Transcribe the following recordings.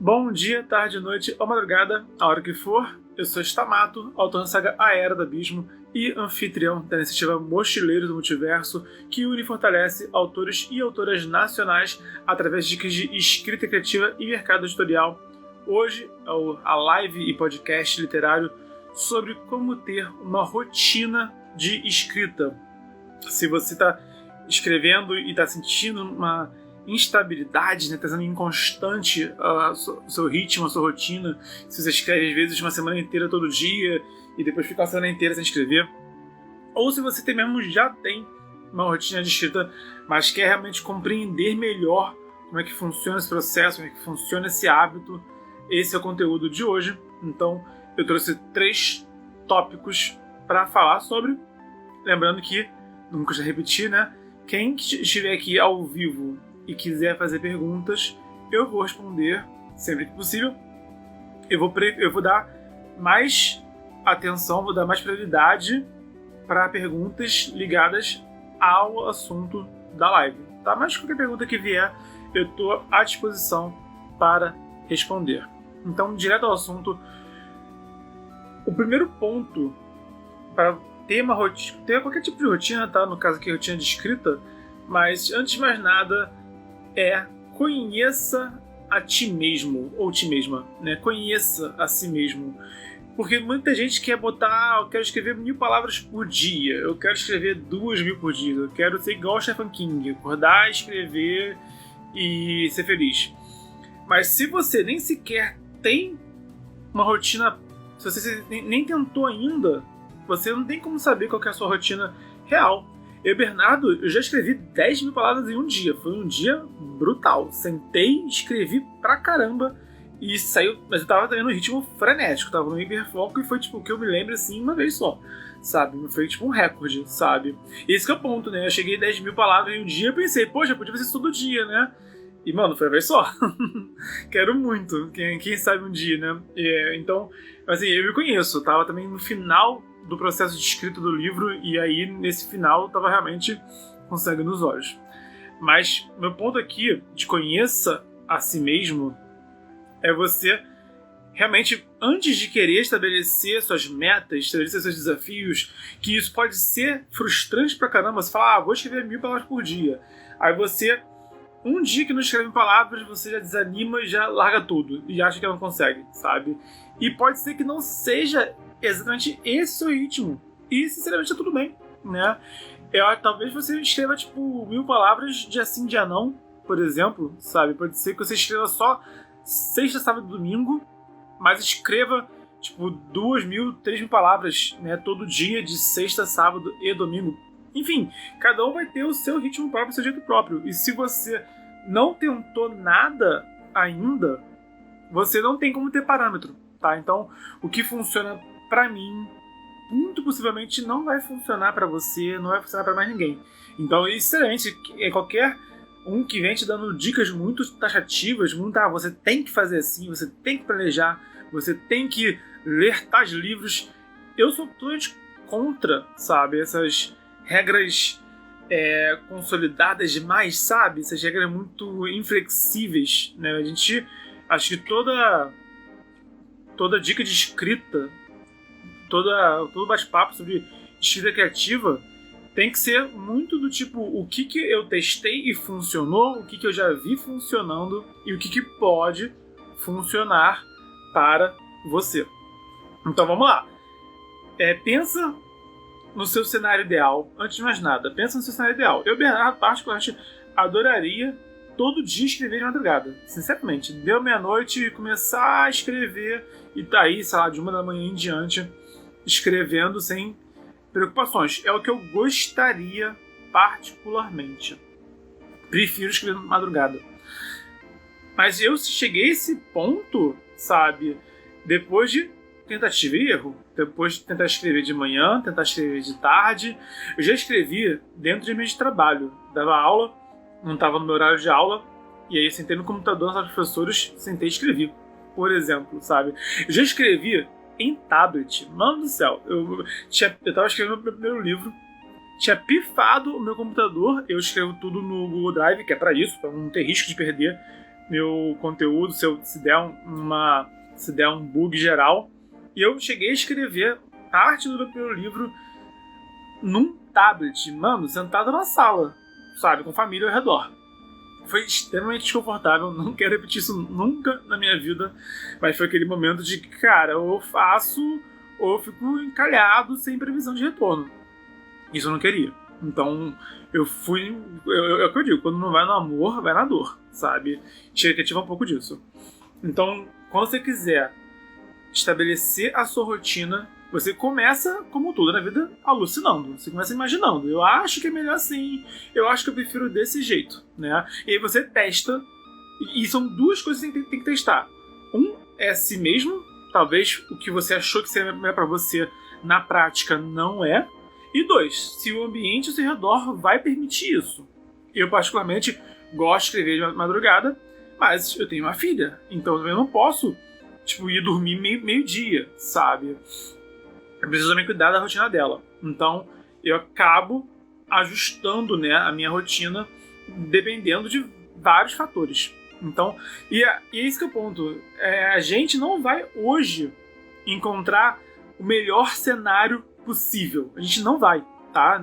Bom dia, tarde, noite ou madrugada, a hora que for. Eu sou Stamato, autor da saga A Era do Abismo e anfitrião da iniciativa Mochileiros do Multiverso, que une e fortalece autores e autoras nacionais através de dicas de escrita criativa e mercado editorial. Hoje é a live e podcast literário sobre como ter uma rotina de escrita. Se você está escrevendo e está sentindo uma instabilidade, né, está sendo inconstante o seu ritmo, a sua rotina, se você escreve às vezes uma semana inteira todo dia e depois fica a semana inteira sem escrever, ou se você já tem uma rotina de escrita, mas quer realmente compreender melhor como é que funciona esse processo, como é que funciona esse hábito, esse é o conteúdo de hoje. Então eu trouxe 3 tópicos para falar sobre, lembrando que, não custa repetir, né, quem estiver aqui ao vivo e quiser fazer perguntas, eu vou responder sempre que possível. Eu vou dar mais atenção, vou dar mais prioridade para perguntas ligadas ao assunto da live, tá? Mas qualquer pergunta que vier, eu estou à disposição para responder. Então, direto ao assunto, o primeiro ponto para ter uma rotina, ter qualquer tipo de rotina, tá? No caso aqui, rotina de escrita, mas antes de mais nada, conheça a ti mesmo, ou ti mesma, né? Conheça a si mesmo. Porque muita gente quer botar, eu quero escrever 1000 palavras por dia, eu quero escrever 2000 por dia, eu quero ser igual ao Stephen King, acordar, escrever e ser feliz. Mas se você nem sequer tem uma rotina, se você nem tentou ainda, você não tem como saber qual que é a sua rotina real. Eu, Bernardo, eu já escrevi 10.000 palavras em um dia. Foi um dia brutal. Sentei, escrevi pra caramba e saiu. Mas eu tava também no ritmo frenético, tava no hiperfoco e foi tipo o que eu me lembro assim uma vez só, sabe? Foi tipo um recorde, sabe? E esse que é o ponto, né? Eu cheguei a 10.000 palavras em um dia e pensei, poxa, podia fazer isso todo dia, né? E, mano, foi uma vez só. Quero muito. Quem sabe um dia, né? Então, assim, eu me conheço. Eu tava também no final do processo de escrita do livro, e aí nesse final eu tava realmente com sangue nos olhos. Mas meu ponto aqui de conheça a si mesmo é você realmente, antes de querer estabelecer suas metas, estabelecer seus desafios, que isso pode ser frustrante pra caramba, você fala, vou escrever 1000 palavras por dia. Aí você, um dia que não escreve palavras, você já desanima e já larga tudo, e acha que não consegue, sabe? E pode ser que não seja exatamente esse seu ritmo. E, sinceramente, tá tudo bem, né? Talvez você escreva, 1000 palavras dia sim, dia não, por exemplo, sabe? Pode ser que você escreva só sexta, sábado e domingo, mas escreva, 2.000, 3.000 palavras, né? Todo dia, de sexta, sábado e domingo. Enfim, cada um vai ter o seu ritmo próprio, o seu jeito próprio. E se você não tentou nada ainda, você não tem como ter parâmetro, tá? Então, o que funciona pra mim, muito possivelmente não vai funcionar pra você, não vai funcionar pra mais ninguém. Então, excelente, qualquer um que vem te dando dicas muito taxativas, você tem que fazer assim, você tem que planejar, você tem que ler tais livros. Eu sou totalmente contra, sabe, essas regras consolidadas demais, sabe, essas regras muito inflexíveis, né? Acho que toda dica de escrita, todo bate-papo sobre escrita criativa tem que ser muito do tipo, o que eu testei e funcionou, o que eu já vi funcionando e o que pode funcionar para você. Então vamos lá. Pensa no seu cenário ideal. Antes de mais nada, pensa no seu cenário ideal. Eu, Bernardo, particularmente, adoraria todo dia escrever de madrugada. Sinceramente, deu meia-noite e começar a escrever e tá aí, sei lá, de 1 da manhã em diante, escrevendo sem preocupações. É o que eu gostaria particularmente. Prefiro escrever de madrugada. Mas eu cheguei a esse ponto, sabe, depois de tentativa e erro. Depois de tentar escrever de manhã, tentar escrever de tarde. Eu já escrevi dentro de meio de trabalho. Dava aula, não estava no meu horário de aula, e aí sentei no computador nos professores, sentei e escrevi, por exemplo, sabe? Eu já escrevi em tablet, mano do céu. Eu tava escrevendo o meu primeiro livro, tinha pifado o meu computador, eu escrevo tudo no Google Drive, que é pra isso, pra não ter risco de perder meu conteúdo, se der um bug geral. E eu cheguei a escrever parte do meu primeiro livro num tablet, mano, sentado na sala, sabe, com família ao redor. Foi extremamente desconfortável, não quero repetir isso nunca na minha vida, mas foi aquele momento de, cara, ou eu faço ou eu fico encalhado sem previsão de retorno. Isso eu não queria. Então, eu fui... É o que eu digo, quando não vai no amor, vai na dor, sabe? Chega que ativa um pouco disso. Então, quando você quiser estabelecer a sua rotina, você começa, como tudo na vida, alucinando. Você começa imaginando. Eu acho que é melhor assim. Eu acho que eu prefiro desse jeito, né? E aí você testa. E são duas coisas que você tem que testar. Um é a si mesmo. Talvez o que você achou que seria melhor pra você, na prática, não é. E dois, se o ambiente ao seu redor vai permitir isso. Eu, particularmente, gosto de escrever de madrugada, mas eu tenho uma filha. Então eu não posso, ir dormir meio-dia, sabe? Eu preciso também cuidar da rotina dela. Então, eu acabo ajustando, né, a minha rotina dependendo de vários fatores. Então, e esse que é o ponto. A gente não vai hoje encontrar o melhor cenário possível. A gente não vai, tá?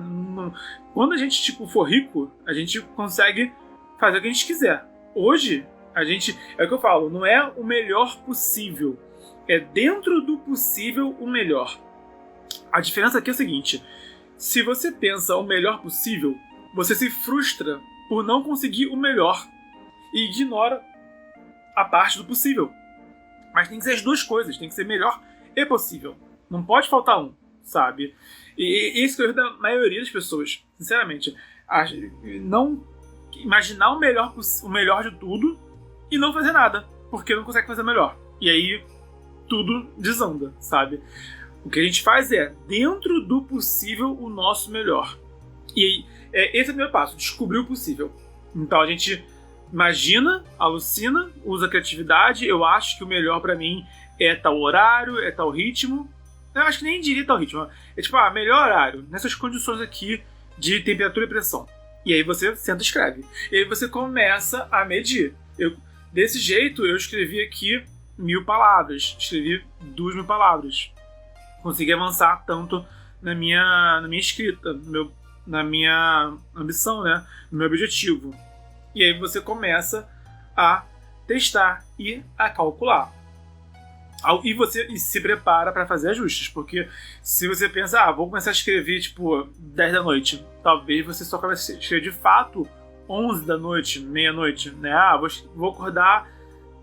Quando a gente, for rico, a gente consegue fazer o que a gente quiser. Hoje, é o que eu falo, não é o melhor possível. É dentro do possível o melhor. A diferença aqui é a seguinte: se você pensa o melhor possível, você se frustra por não conseguir o melhor e ignora a parte do possível. Mas tem que ser as duas coisas, tem que ser melhor e possível. Não pode faltar um, sabe? E isso que eu vejo da maioria das pessoas, sinceramente. Não imaginar o melhor de tudo e não fazer nada, porque não consegue fazer melhor. E aí tudo desanda, sabe? O que a gente faz é, dentro do possível, o nosso melhor. E aí, esse é o primeiro passo, descobrir o possível. Então a gente imagina, alucina, usa a criatividade. Eu acho que o melhor pra mim é tal horário, é tal ritmo. Eu acho que nem diria tal ritmo. É melhor horário, nessas condições aqui de temperatura e pressão. E aí você senta e escreve. E aí você começa a medir. Desse jeito, eu escrevi aqui 1000 palavras. Escrevi 2000 palavras. Consegui avançar tanto na minha escrita, na minha ambição, né? No meu objetivo. E aí você começa a testar e a calcular. E você se prepara para fazer ajustes, porque se você pensa, vou começar a escrever 10 da noite, talvez você só comece a escrever de fato 11 da noite, meia-noite, né? Vou acordar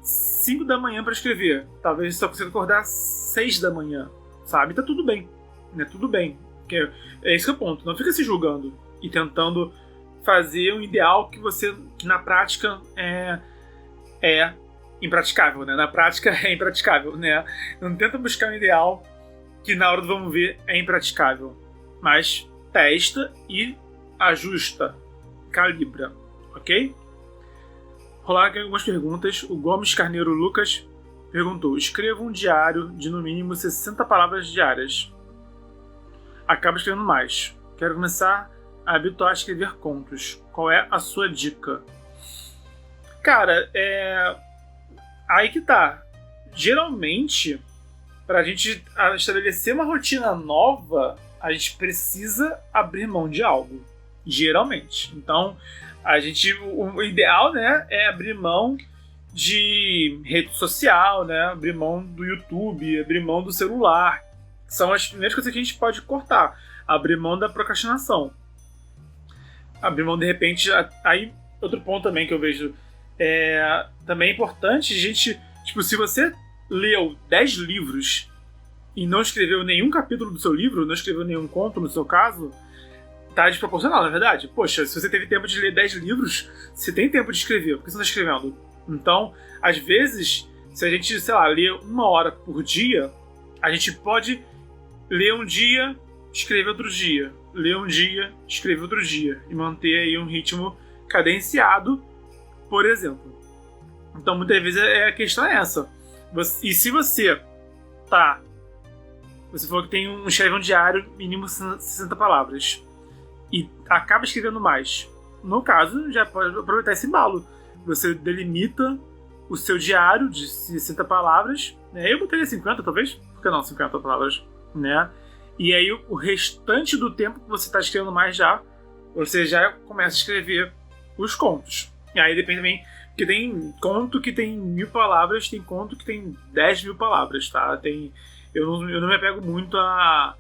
5 da manhã para escrever, talvez você só consiga acordar 6 da manhã, sabe? Tá tudo bem, né? Tudo bem, porque é esse que é o ponto, não fica se julgando e tentando fazer um ideal que na prática é impraticável, né? Na prática é impraticável, né? Não tenta buscar um ideal que na hora do vamos ver é impraticável, mas testa e ajusta, calibra, ok? Rolaram aqui algumas perguntas. O Gomes Carneiro Lucas perguntou: escreva um diário de no mínimo 60 palavras diárias. Acaba escrevendo mais. Quero começar a habituar a escrever contos. Qual é a sua dica? Cara, aí que tá. Geralmente, pra gente estabelecer uma rotina nova, a gente precisa abrir mão de algo. Geralmente. Então, o ideal, né, é abrir mão de rede social, né, abrir mão do YouTube, abrir mão do celular. São as primeiras coisas que a gente pode cortar. Abrir mão da procrastinação. Abrir mão, de repente... Aí, outro ponto também que eu vejo... também é importante a gente... se você leu 10 livros e não escreveu nenhum capítulo do seu livro, não escreveu nenhum conto no seu caso, tá desproporcional, na verdade. Poxa, se você teve tempo de ler 10 livros, você tem tempo de escrever. Por que você não está escrevendo? Então, às vezes, se a gente, lê 1 hora por dia, a gente pode ler um dia, escrever outro dia. Ler um dia, escrever outro dia. E manter aí um ritmo cadenciado, por exemplo. Então, muitas vezes, a questão é essa. E se você você falou que escreve um diário mínimo 60 palavras e acaba escrevendo mais. No caso, já pode aproveitar esse embalo. Você delimita o seu diário de 60 palavras, né? Eu botaria 50 talvez, por que não 50 palavras, né? E aí o restante do tempo que você está escrevendo mais já, você já começa a escrever os contos. E aí depende também, porque tem conto que tem 1000 palavras, tem conto que tem 10.000 palavras, tá? Eu não me apego muito a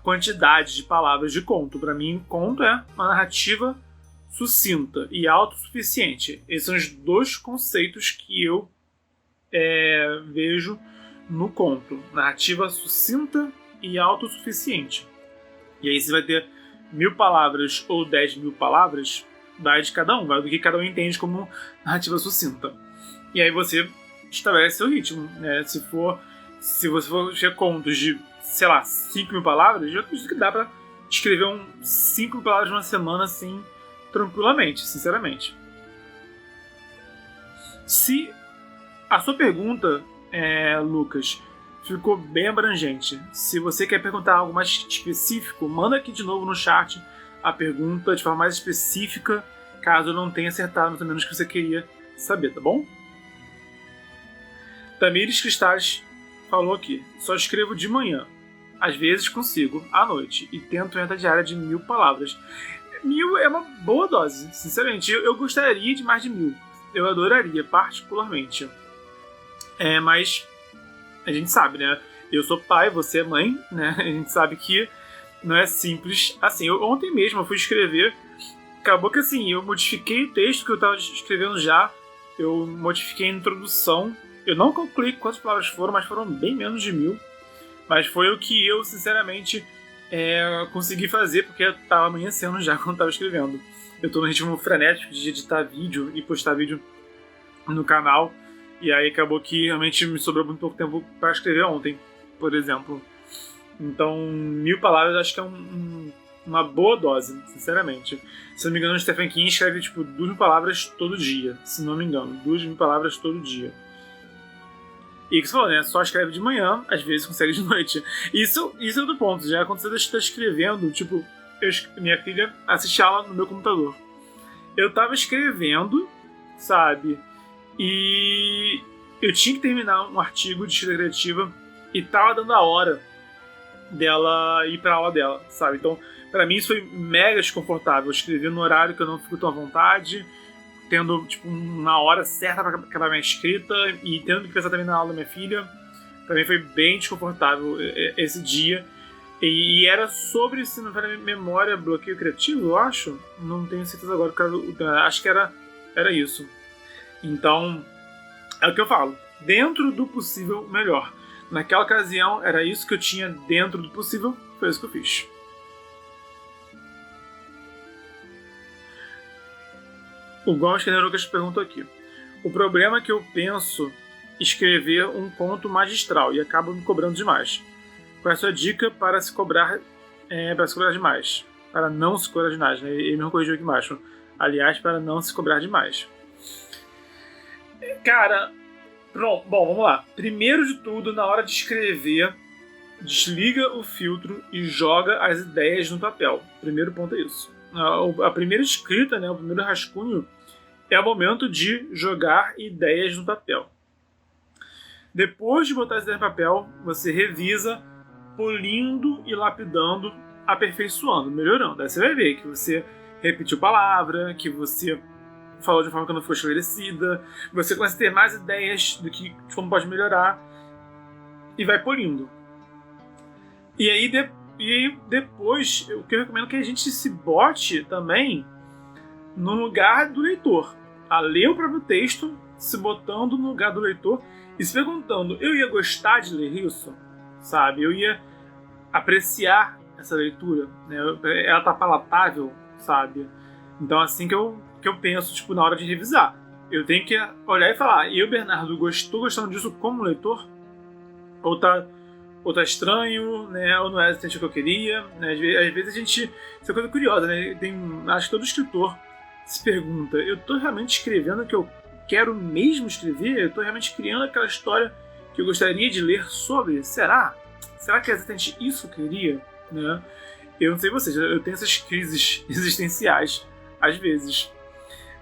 quantidade de palavras de conto. Para mim, conto é uma narrativa sucinta e autossuficiente. Esses são os dois conceitos que eu vejo no conto. Narrativa sucinta e autossuficiente. E aí você vai ter 1000 palavras ou 10.000 palavras, vai de cada um, vai do que cada um entende como narrativa sucinta. E aí você estabelece seu ritmo, né? Se você for ter contos de, sei lá, 5.000 palavras, eu acredito que dá pra escrever 5 palavras numa semana, assim, tranquilamente, sinceramente. Se a sua pergunta, Lucas, ficou bem abrangente, se você quer perguntar algo mais específico, manda aqui de novo no chat a pergunta de forma mais específica, caso eu não tenha acertado mais ou menos o que você queria saber, tá bom? Tamires Cristais falou aqui: só escrevo de manhã, às vezes consigo à noite, e tento meta diária de 1000 palavras. 1000 é uma boa dose, sinceramente. Eu gostaria de mais de 1000. Eu adoraria, particularmente. Mas a gente sabe, né? Eu sou pai, você é mãe, né? A gente sabe que não é simples assim. Ontem mesmo eu fui escrever, acabou que assim, eu modifiquei o texto que eu estava escrevendo já, eu modifiquei a introdução. Eu não calculei quantas palavras foram, mas foram bem menos de 1000. Mas foi o que eu, sinceramente, consegui fazer, porque estava amanhecendo já quando estava escrevendo. Eu estou no ritmo frenético de editar vídeo e postar vídeo no canal. E aí acabou que realmente me sobrou muito pouco tempo para escrever ontem, por exemplo. Então, 1000 palavras acho que é uma boa dose, sinceramente. Se não me engano, o Stephen King escreve tipo 2.000 palavras todo dia. Se não me engano, 2.000 palavras todo dia. E o que você falou, né? Só escreve de manhã, às vezes consegue de noite. Isso é outro ponto. Já quando você está escrevendo, tipo, minha filha assiste aula no meu computador. Eu tava escrevendo, sabe? E eu tinha que terminar um artigo de escrita criativa e tava dando a hora dela ir pra aula dela, sabe? Então, pra mim isso foi mega desconfortável. Eu escrevi no horário que eu não fico tão à vontade, tendo, tipo, uma hora certa pra acabar minha escrita e tendo que pensar também na aula da minha filha. Pra mim foi bem desconfortável esse dia. E era sobre, se não for memória, bloqueio criativo, eu acho. Não tenho certeza agora, acho que era isso. Então, é o que eu falo. Dentro do possível, melhor. Naquela ocasião, era isso que eu tinha dentro do possível, foi isso que eu fiz. O Gomes Lucas perguntou aqui: o problema é que eu penso escrever um conto magistral e acabo me cobrando demais. Qual é a sua dica para se cobrar, demais? Para não se cobrar demais, né? Ele me corrigiu aqui embaixo. Aliás, para não se cobrar demais. Cara, bom, vamos lá. Primeiro de tudo, na hora de escrever, desliga o filtro e joga as ideias no papel. Primeiro ponto é isso. A primeira escrita, né, o primeiro rascunho, é o momento de jogar ideias no papel. Depois de botar as ideias no papel, você revisa, polindo e lapidando, aperfeiçoando, melhorando. Aí você vai ver que você repetiu palavra, que você falou de forma que não foi esclarecida, você começa a ter mais ideias do que de como pode melhorar e vai polindo. E aí depois, o que eu recomendo é que a gente se bote também no lugar do leitor, a ler o próprio texto, se botando no lugar do leitor e se perguntando: eu ia gostar de ler isso? Sabe? Eu ia apreciar essa leitura? Né? Ela tá palatável, sabe? Então assim que eu penso, tipo, na hora de revisar. Eu tenho que olhar e falar: eu, Bernardo, estou gostando disso como leitor? Ou tá estranho, né? Ou não é exatamente o que eu queria, né? Às vezes a gente... Isso é coisa curiosa, né? Acho que todo escritor se pergunta: eu estou realmente escrevendo o que eu quero mesmo escrever? Eu estou realmente criando aquela história que eu gostaria de ler sobre? Será? Será que é exatamente isso que eu queria? Né? Eu não sei vocês, eu tenho essas crises existenciais às vezes.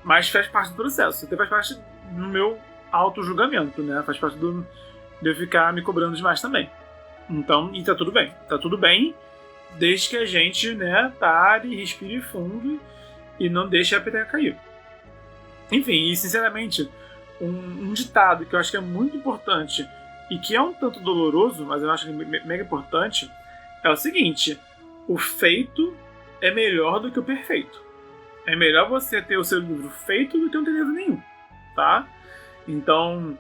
Mas faz parte do processo. Até faz parte no meu auto-julgamento, né? Faz parte de eu ficar me cobrando demais também. Então, e tá tudo bem. Tá tudo bem, desde que a gente, né, pare, respire fundo e não deixe a peteca cair. Enfim, e sinceramente, um ditado que eu acho que é muito importante e que é um tanto doloroso, mas eu acho mega importante, é o seguinte: o feito é melhor do que o perfeito. É melhor você ter o seu livro feito do que não ter livro nenhum, tá? Então,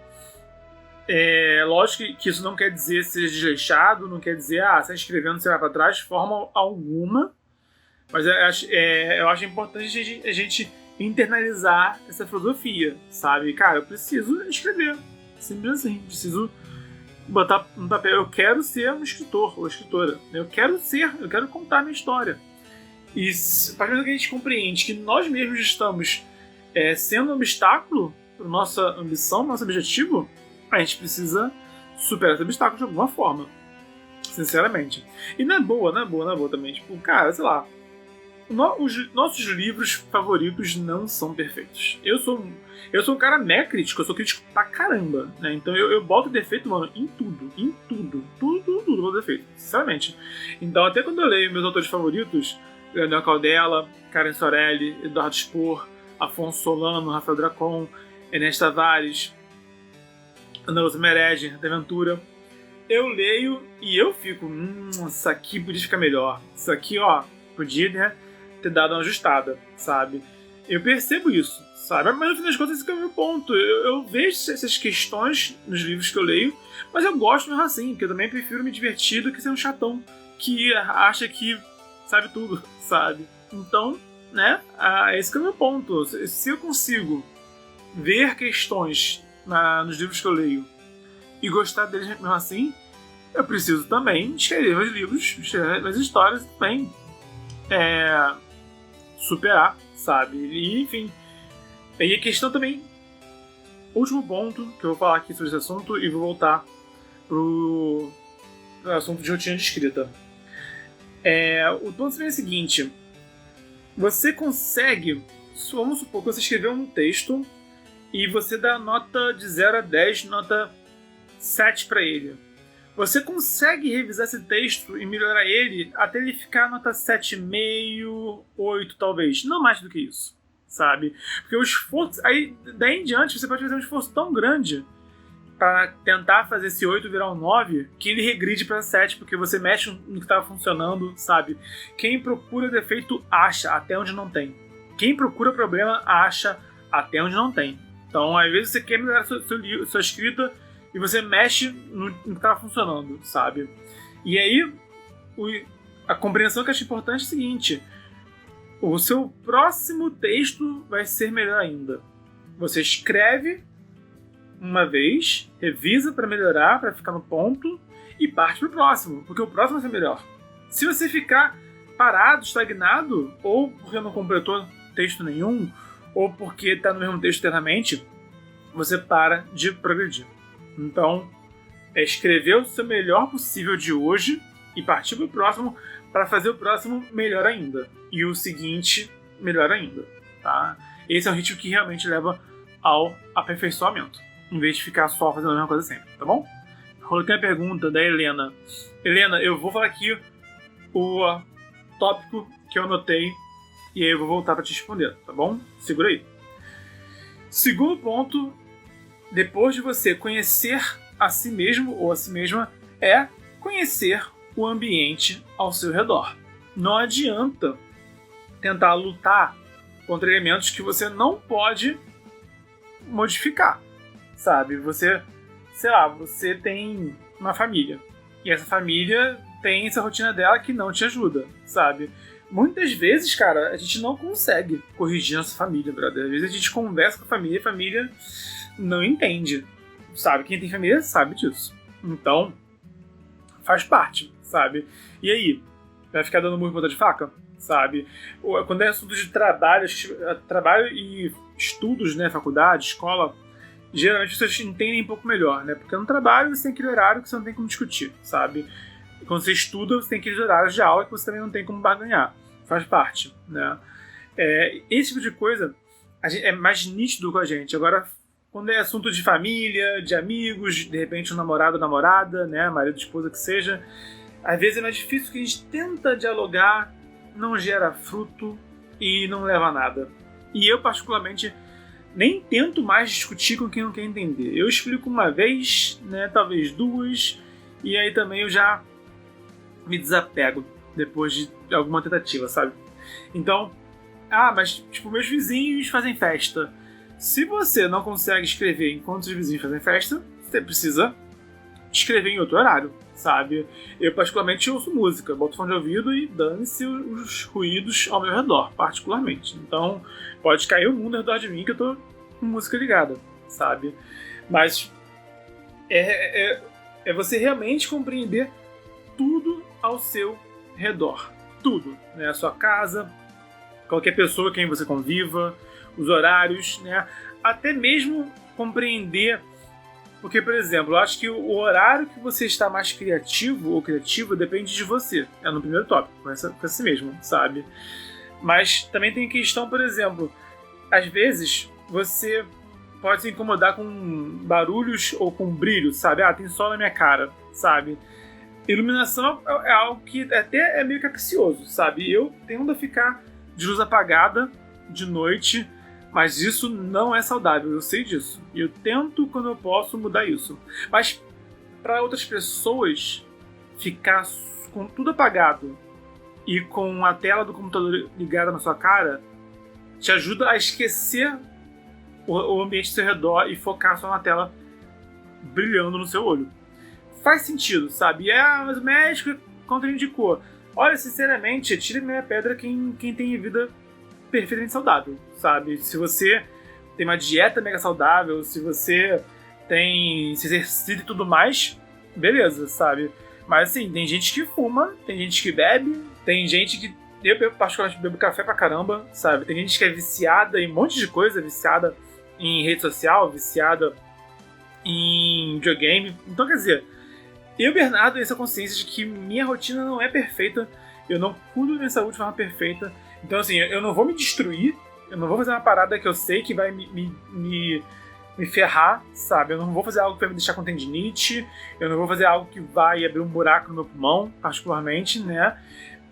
lógico que isso não quer dizer ser desleixado, não quer dizer, você está escrevendo, você vai para trás de forma alguma, mas eu acho importante a gente internalizar essa filosofia, sabe? Cara, eu preciso escrever, simples assim, preciso botar no papel, eu quero ser um escritor ou escritora, eu quero contar minha história. E a partir do que a gente compreende que nós mesmos estamos sendo um obstáculo para nossa ambição, nosso objetivo, a gente precisa superar esse obstáculo de alguma forma, sinceramente. E não é boa também, tipo, cara, sei lá, os nossos livros favoritos não são perfeitos. Eu sou um cara mega crítico, eu sou crítico pra caramba, né? Então eu boto defeito, mano, em tudo, boto defeito, sinceramente. Então até quando eu leio meus autores favoritos, Leonel Caldela, Karen Sorelli, Eduardo Spohr, Afonso Solano, Rafael Dracon, Enéas Tavares, Ana Lúcia Merege, Aventura, eu leio e eu fico, isso aqui podia ficar melhor, isso aqui, ó, podia, né, ter dado uma ajustada, sabe? Eu percebo isso, sabe? Mas no fim das contas esse é o meu ponto. Eu vejo essas questões nos livros que eu leio, mas eu gosto mesmo assim, porque eu também prefiro me divertir do que ser um chatão que acha que sabe tudo, sabe? Então, né, esse é o meu ponto. Se eu consigo ver questões nos livros que eu leio e gostar deles mesmo assim, eu preciso também escrever meus livros, escrever minhas histórias também. Superar, sabe? E, enfim. E a questão também, último ponto que eu vou falar aqui sobre esse assunto e vou voltar pro assunto de rotina de escrita. O ponto também é o seguinte: você consegue, vamos supor que você escreveu um texto e você dá nota de 0 a 10, nota 7 para ele. Você consegue revisar esse texto e melhorar ele até ele ficar nota 7,5, 8 talvez. Não mais do que isso, sabe? Porque o esforço... Aí, daí em diante, você pode fazer um esforço tão grande para tentar fazer esse 8 virar um 9 que ele regride para 7, porque você mexe no que estava funcionando, sabe? Quem procura defeito acha até onde não tem. Quem procura problema acha até onde não tem. Então, às vezes você quer melhorar sua escrita e você mexe no que está funcionando, sabe? E aí, a compreensão que eu acho importante é o seguinte: o seu próximo texto vai ser melhor ainda. Você escreve uma vez, revisa para melhorar, para ficar no ponto, e parte pro próximo, porque o próximo vai ser melhor. Se você ficar parado, estagnado, ou porque não completou texto nenhum, ou porque está no mesmo texto eternamente, você para de progredir. Então, escrever o seu melhor possível de hoje e partir pro próximo para fazer o próximo melhor ainda. E o seguinte, melhor ainda. Tá? Esse é um ritmo que realmente leva ao aperfeiçoamento, em vez de ficar só fazendo a mesma coisa sempre, tá bom? Coloquei a pergunta da Helena. Helena, eu vou falar aqui o tópico que eu anotei e aí eu vou voltar para te responder, tá bom? Segura aí. Segundo ponto, depois de você conhecer a si mesmo ou a si mesma, é conhecer o ambiente ao seu redor. Não adianta tentar lutar contra elementos que você não pode modificar, sabe? Você, sei lá, você tem uma família e essa família tem essa rotina dela que não te ajuda, sabe? Muitas vezes, cara, a gente não consegue corrigir nossa família, brother. Às vezes a gente conversa com a família não entende, sabe? Quem tem família sabe disso. Então, faz parte, sabe? E aí, vai ficar dando murro em ponta de faca, sabe? Quando é assunto de trabalho e estudos, né, faculdade, escola, geralmente as pessoas entendem um pouco melhor, né? Porque no trabalho você tem aquele horário que você não tem como discutir, sabe? E quando você estuda, você tem aqueles horários de aula que você também não tem como barganhar. Faz parte, né? Esse tipo de coisa é mais nítido com a gente. Agora, quando é assunto de família, de amigos, de repente um namorado, namorada, né, marido, esposa, que seja, às vezes é mais difícil, que a gente tenta dialogar, não gera fruto e não leva a nada. E eu, particularmente, nem tento mais discutir com quem não quer entender. Eu explico uma vez, né, talvez duas, e aí também eu já me desapego depois de alguma tentativa, sabe? Então, mas tipo, meus vizinhos fazem festa. Se você não consegue escrever enquanto os vizinhos fazem festa, você precisa escrever em outro horário, sabe? Eu particularmente ouço música, boto fone de ouvido e dane-se os ruídos ao meu redor, particularmente. Então, pode cair o mundo ao redor de mim que eu tô com música ligada, sabe? Mas é você realmente compreender tudo ao seu redor. Tudo, né? A sua casa, qualquer pessoa com quem você conviva, os horários, né? Até mesmo compreender, porque, por exemplo, eu acho que o horário que você está mais criativo ou criativa depende de você. É no primeiro tópico, com si mesmo, sabe? Mas também tem questão, por exemplo, às vezes você pode se incomodar com barulhos ou com brilho, sabe? Tem sol na minha cara, sabe? Iluminação é algo que até é meio capcioso, sabe? Eu tendo a ficar de luz apagada de noite, mas isso não é saudável, eu sei disso. E eu tento, quando eu posso, mudar isso. Mas para outras pessoas, ficar com tudo apagado e com a tela do computador ligada na sua cara te ajuda a esquecer o ambiente ao seu redor e focar só na tela brilhando no seu olho. Faz sentido, sabe? Mas o médico contraindicou. Olha, sinceramente, tira minha pedra quem tem vida perfeitamente saudável, sabe? Se você tem uma dieta mega saudável, se você se exercita e tudo mais, beleza, sabe? Mas assim, tem gente que fuma, tem gente que bebe, tem gente que... Eu particularmente bebo café pra caramba, sabe? Tem gente que é viciada em um monte de coisa, viciada em rede social, viciada em videogame. Então, quer dizer, eu, Bernardo, tenho essa consciência de que minha rotina não é perfeita, eu não cuido da minha saúde de forma perfeita. Então, assim, eu não vou me destruir, eu não vou fazer uma parada que eu sei que vai me ferrar, sabe? Eu não vou fazer algo que vai me deixar com tendinite, eu não vou fazer algo que vai abrir um buraco no meu pulmão, particularmente, né?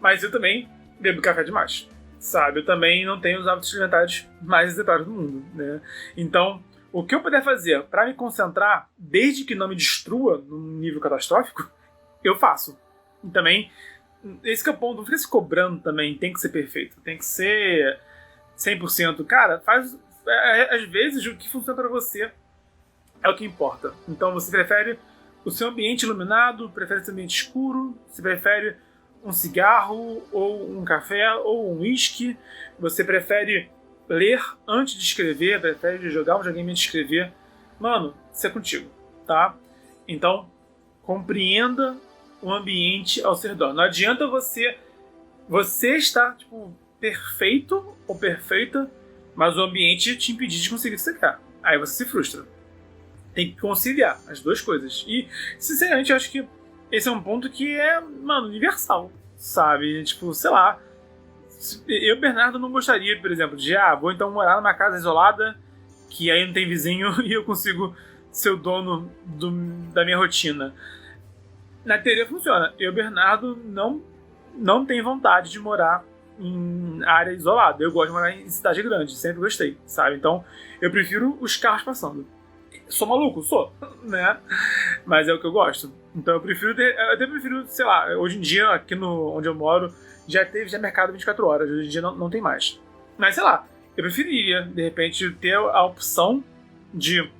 Mas eu também bebo café demais, sabe? Eu também não tenho os hábitos alimentares mais executáveis do mundo, né? Então, o que eu puder fazer para me concentrar, desde que não me destrua num nível catastrófico, eu faço. E também, esse que é o ponto, não fica se cobrando também, tem que ser perfeito, tem que ser 100%. Cara, faz... às vezes o que funciona para você é o que importa. Então você prefere o seu ambiente iluminado, prefere o seu ambiente escuro, você prefere um cigarro, ou um café, ou um whisky, você prefere ler antes de escrever, prefere jogar um videogame antes de escrever. Mano, isso é contigo, tá? Então, compreenda o ambiente ao seu redor. Não adianta você estar, tipo, perfeito ou perfeita, mas o ambiente te impedir de conseguir o que você quer. Aí você se frustra. Tem que conciliar as duas coisas. E, sinceramente, eu acho que esse é um ponto que é, mano, universal, sabe? Tipo, sei lá. Eu, Bernardo, não gostaria, por exemplo, de, vou então morar numa casa isolada, que aí não tem vizinho e eu consigo ser o dono da minha rotina. Na teoria funciona. Eu, Bernardo, não tenho vontade de morar em área isolada. Eu gosto de morar em cidade grande, sempre gostei, sabe? Então, eu prefiro os carros passando. Sou maluco? Sou, né? Mas é o que eu gosto. Então eu até prefiro, sei lá, hoje em dia, aqui onde eu moro, já mercado 24 horas, hoje em dia não tem mais. Mas sei lá, eu preferiria, de repente, ter a opção de, no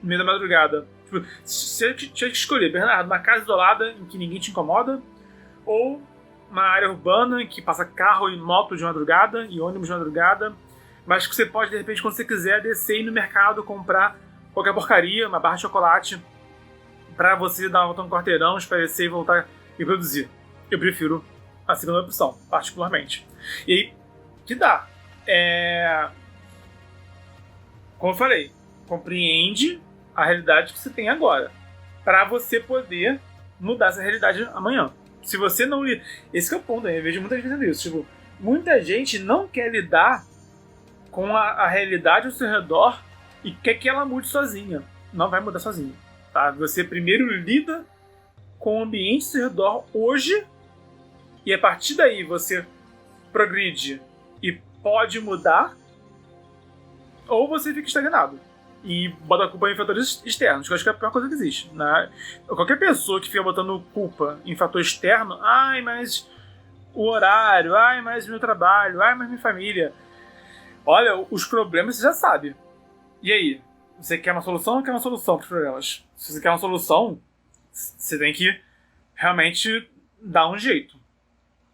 meio da madrugada, tipo, se eu tinha que escolher, Bernardo, uma casa isolada em que ninguém te incomoda, ou uma área urbana em que passa carro e moto de madrugada, e ônibus de madrugada, mas que você pode, de repente, quando você quiser, descer e ir no mercado comprar qualquer porcaria, uma barra de chocolate, pra você dar uma volta no quarteirão, espairecer e voltar e produzir. Eu prefiro a segunda opção, particularmente. E aí, que dá? Como eu falei, compreende a realidade que você tem agora, pra você poder mudar essa realidade amanhã. Se você não... Esse que é o ponto, eu vejo muita gente fazendo isso. Tipo, muita gente não quer lidar com a realidade ao seu redor e quer que ela mude sozinha. Não vai mudar sozinha, tá? Você primeiro lida com o ambiente ao seu redor hoje, e a partir daí você progride e pode mudar, ou você fica estagnado e bota a culpa em fatores externos, que eu acho que é a pior coisa que existe, né? Qualquer pessoa que fica botando culpa em fator externo, ai, mas o horário, ai, mas meu trabalho, ai, mas minha família. Olha, os problemas você já sabe. E aí? Você quer uma solução ou não quer uma solução para os problemas? Se você quer uma solução, você tem que realmente dar um jeito.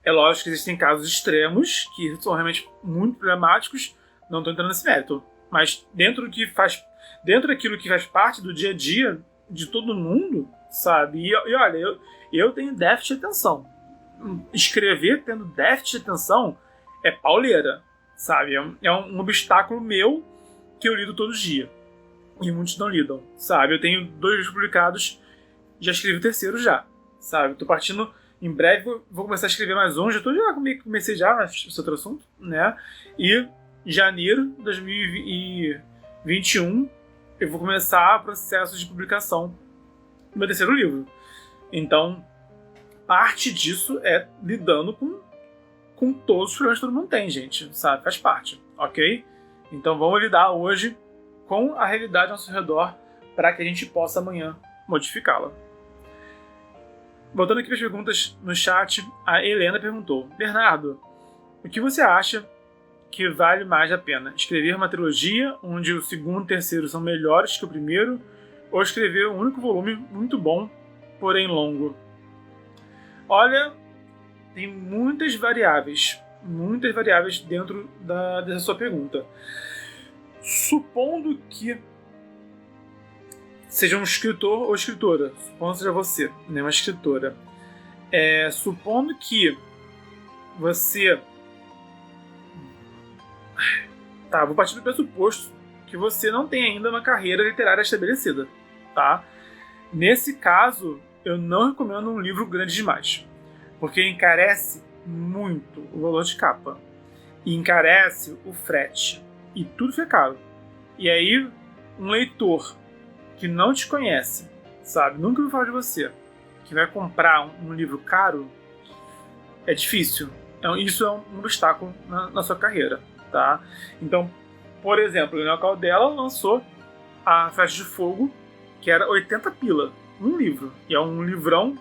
É lógico que existem casos extremos que são realmente muito problemáticos, não estou entrando nesse mérito, mas dentro daquilo que faz parte do dia a dia de todo mundo, sabe? E olha, eu tenho déficit de atenção. Escrever tendo déficit de atenção é pauleira, sabe? É um obstáculo meu que eu lido todo dia. E muitos não lidam, sabe? Eu tenho 2 livros publicados, já escrevi o 3º já, sabe? Tô partindo, em breve vou começar a escrever mais um, já comecei já, mas esse outro assunto, né? E em janeiro de 2021 eu vou começar o processo de publicação do meu 3º livro. Então, parte disso é lidando com todos os problemas que todo mundo tem, gente, sabe? Faz parte, ok? Então vamos lidar hoje com a realidade ao nosso redor para que a gente possa amanhã modificá-la. Voltando aqui para as perguntas no chat, a Helena perguntou: Bernardo, o que você acha que vale mais a pena? Escrever uma trilogia, onde o 2º e o 3º são melhores que o primeiro, ou escrever um único volume muito bom, porém longo? Olha, tem muitas variáveis dentro dessa sua pergunta. Supondo que seja um escritor ou escritora, supondo que seja você, né, uma escritora, supondo que você... Tá, vou partir do pressuposto que você não tem ainda uma carreira literária estabelecida, tá? Nesse caso, eu não recomendo um livro grande demais, porque encarece muito o valor de capa, e encarece o frete, e tudo fica caro. E aí, um leitor que não te conhece, sabe, nunca ouviu falar de você, que vai comprar um livro caro, é difícil. Então, isso é um obstáculo na sua carreira, tá? Então, por exemplo, o Leonel Caldela lançou a Flecha de Fogo, que era 80 pila, um livro. E é um livrão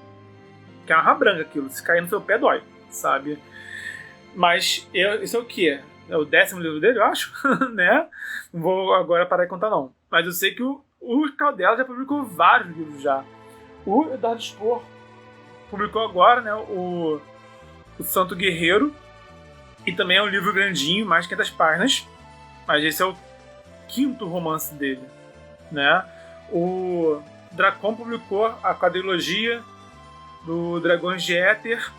que é uma rabranca aquilo, se cair no seu pé dói, sabe? Mas isso é o quê? É o 10º livro dele, eu acho, né? Não vou agora parar de contar, não. Mas eu sei que o Caldela já publicou vários livros já. O Eduardo Spor publicou agora, né, o Santo Guerreiro, e também é um livro grandinho, mais de 500 páginas, mas esse é o 5º romance dele, né? O Dracon publicou a quadrilogia do Dragões de Éter.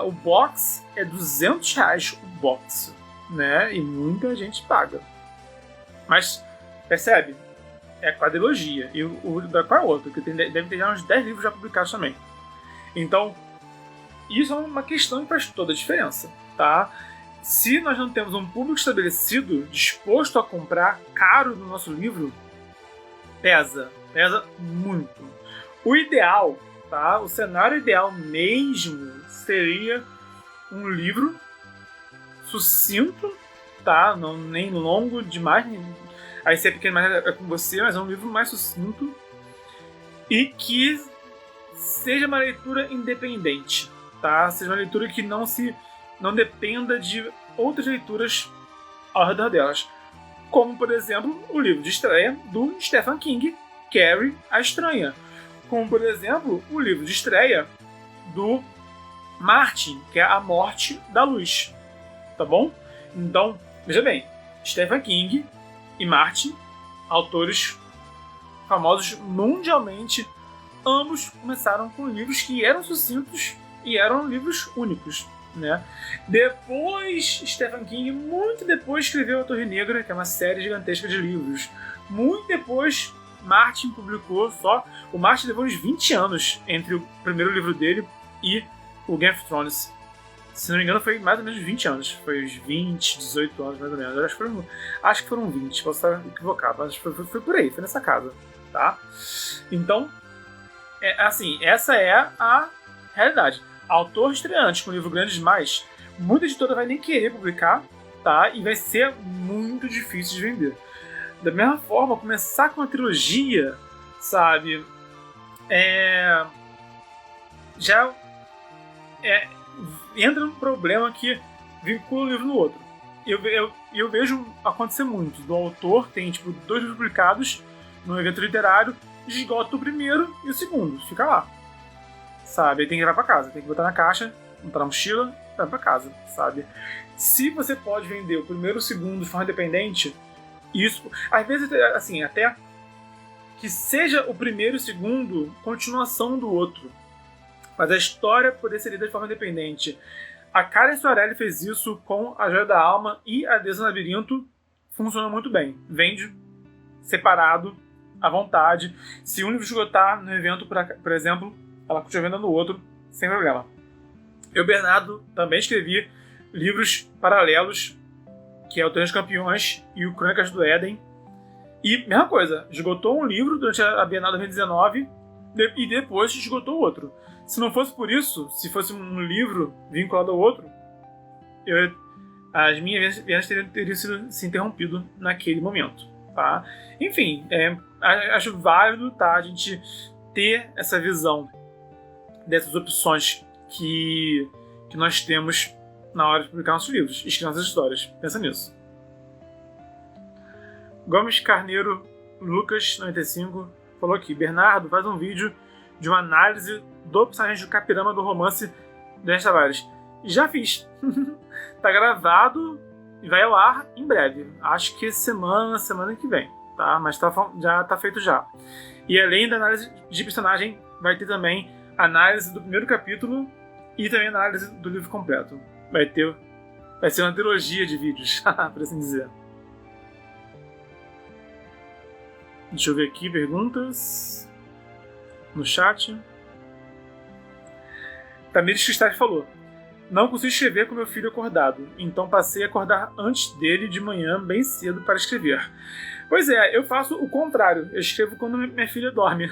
O box é R$200 o box, né? E muita gente paga. Mas, percebe? É a quadrilogia. E o Dracon é outro, que deve ter já uns 10 livros já publicados também. Então, isso é uma questão que faz toda a diferença, tá? Se nós não temos um público estabelecido, disposto a comprar caro no nosso livro, pesa muito. O ideal, tá? O cenário ideal mesmo seria um livro sucinto, tá? Não, nem longo demais. Aí se é pequeno, mais é com você, mas é um livro mais sucinto e que seja uma leitura independente, tá? Seja uma leitura que não dependa de outras leituras ao redor delas. Como, por exemplo, o livro de estreia do Stephen King, Carrie, a Estranha. Como, por exemplo, o livro de estreia do Martin, que é A Morte da Luz. Tá bom? Então, veja bem, Stephen King e Martin, autores famosos mundialmente, ambos começaram com livros que eram sucintos e eram livros únicos, né? Depois, Stephen King, muito depois, escreveu A Torre Negra, que é uma série gigantesca de livros. Muito depois, Martin publicou só... O Martin levou uns 20 anos entre o primeiro livro dele e o Game of Thrones. Se não me engano, foi mais ou menos 20 anos. Foi uns 20, 18 anos, mais ou menos. Acho que foram 20, posso estar equivocado, mas foi por aí, foi nessa casa, tá? Então, assim, essa é a realidade. Autor estreante com livro grande demais, muita editora vai nem querer publicar, tá? E vai ser muito difícil de vender. Da mesma forma, começar com uma trilogia, sabe? Entra um problema que vincula um livro no outro. Eu vejo acontecer muito. Do autor tem, tipo, 2 livros publicados num evento literário, esgota o primeiro e o segundo. Fica lá. Sabe? Aí tem que levar pra casa. Tem que botar na caixa, botar na mochila, levar pra casa. Sabe? Se você pode vender o primeiro e o segundo de forma independente, isso... Às vezes, assim, até que seja o primeiro e o segundo continuação do outro. Mas a história poder ser lida de forma independente. A Karen Soarelli fez isso com A Joia da Alma e A Deusa do Labirinto. Funciona muito bem. Vende separado, à vontade. Se um livro esgotar no evento, por exemplo, ela continua vendendo no outro, sem problema. Eu, Bernardo, também escrevi livros paralelos, que é o Torneio dos Campeões e o Crônicas do Éden. E, mesma coisa, esgotou um livro durante a Bienal 2019 e depois esgotou o outro. Se não fosse por isso, se fosse um livro vinculado ao outro, as minhas vendas teriam sido se interrompido naquele momento, tá? Enfim, acho válido, tá, a gente ter essa visão dessas opções que nós temos na hora de publicar nossos livros, escrever nossas histórias. Pensa nisso. Gomes Carneiro Lucas 95 falou aqui: Bernardo, faz um vídeo de uma análise do personagem do Capirama do romance Daniel Tavares. Já fiz. Tá gravado e vai ao ar em breve. Acho que semana que vem, tá? Mas já tá feito já. E além da análise de personagem, vai ter também análise do primeiro capítulo e também análise do livro completo. Vai ser uma trilogia de vídeos, por assim dizer. Deixa eu ver aqui, perguntas no chat. Tamires Cristais falou: não consigo escrever com meu filho acordado, então passei a acordar antes dele de manhã, bem cedo, para escrever. Pois é, eu faço o contrário, eu escrevo quando minha filha dorme.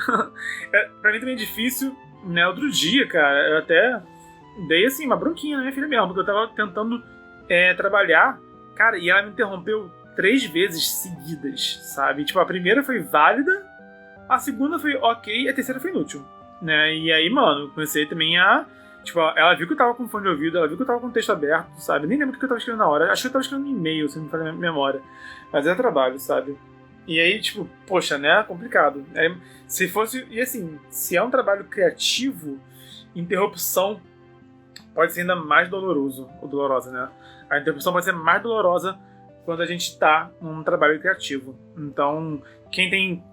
Pra mim também é difícil, né? Outro dia, cara, eu até dei assim uma bronquinha na minha filha mesmo, porque eu tava tentando trabalhar, cara, e ela me interrompeu 3 vezes seguidas, sabe? Tipo, a primeira foi válida, a segunda foi ok e a terceira foi inútil, né? E aí, mano, comecei também a... Tipo, ela viu que eu tava com fone de ouvido, ela viu que eu tava com o texto aberto, sabe? Nem lembro o que eu tava escrevendo na hora. Acho que eu tava escrevendo um e-mail, se não me falha a memória. Mas é trabalho, sabe? E aí, tipo, poxa, né? Complicado. Se fosse... E assim, se é um trabalho criativo, interrupção pode ser ainda mais doloroso, ou dolorosa, né? A interrupção pode ser mais dolorosa quando a gente tá num trabalho criativo. Então, quem tem